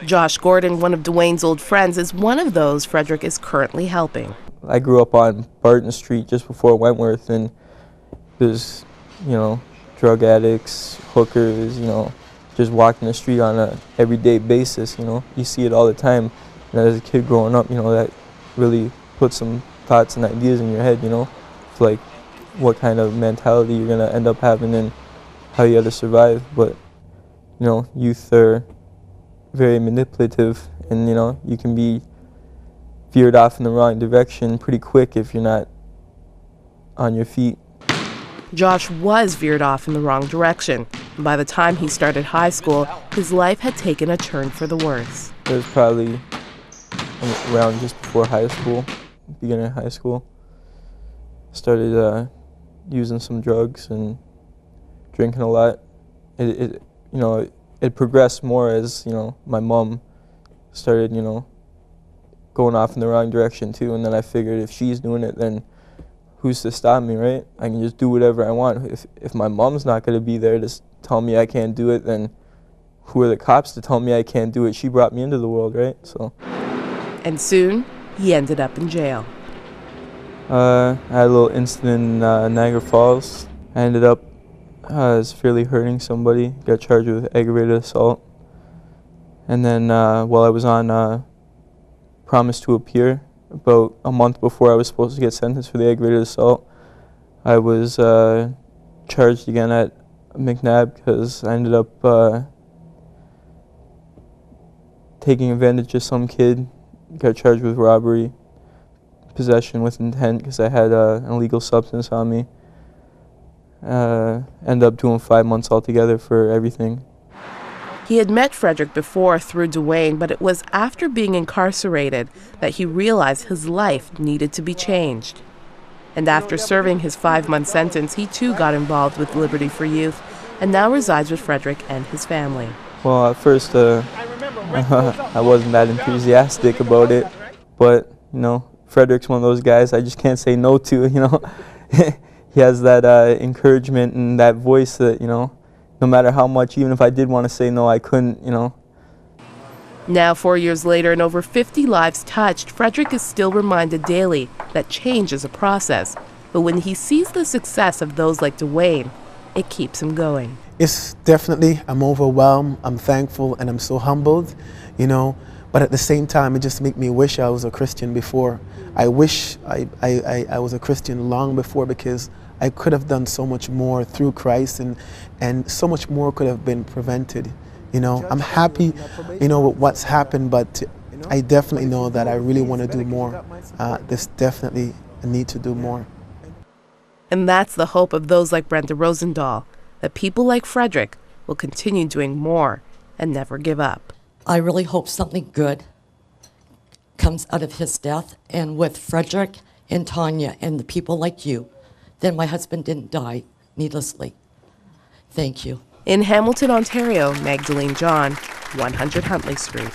Josh Gordon, one of Dwayne's old friends, is one of those Frederick is currently helping. I grew up on Barton Street just before Wentworth, and there's, drug addicts, hookers, just walking the street on a everyday basis, You see it all the time. And as a kid growing up, that really puts some thoughts and ideas in your head, It's like what kind of mentality you're going to end up having and how you have to survive. But, youth are very manipulative, and, you can be veered off in the wrong direction pretty quick if you're not on your feet. Josh was veered off in the wrong direction. By the time he started high school, his life had taken a turn for the worse. It was probably around just before high school, beginning of high school. Started using some drugs and drinking a lot. It progressed more as, my mom started, going off in the wrong direction too. And then I figured if she's doing it, then who's to stop me, right? I can just do whatever I want. If my mom's not going to be there to tell me I can't do it, then who are the cops to tell me I can't do it? She brought me into the world, right? So. And soon, he ended up in jail. I had a little incident in Niagara Falls. I ended up severely hurting somebody, got charged with aggravated assault. And then while I was on promise to appear, about a month before I was supposed to get sentenced for the aggravated assault, I was charged again at McNabb because I ended up taking advantage of some kid, got charged with robbery, possession with intent because I had an illegal substance on me. Ended up doing 5 months altogether for everything. He had met Frederick before through Dwayne, but it was after being incarcerated that he realized his life needed to be changed. And after serving his 5-month sentence, he too got involved with Liberty for Youth and now resides with Frederick and his family. Well, at first, I wasn't that enthusiastic about it, but, Frederick's one of those guys I just can't say no to, He has that encouragement and that voice that, no matter how much, even if I did want to say no, I couldn't, Now, 4 years later and over 50 lives touched, Frederick is still reminded daily that change is a process. But when he sees the success of those like Dwayne, it keeps him going. It's definitely, I'm overwhelmed, I'm thankful, and I'm so humbled, But at the same time, it just makes me wish I was a Christian before. I wish I was a Christian long before, because I could have done so much more through Christ, and so much more could have been prevented. I'm happy, with what's happened, but I definitely know that I really want to do more. There's definitely a need to do more. And that's the hope of those like Brenda Rosendahl, that people like Frederick will continue doing more and never give up. I really hope something good comes out of his death, and with Frederick and Tanya and the people like you, then my husband didn't die needlessly. Thank you. In Hamilton, Ontario, Magdalene John, 100 Huntley Street.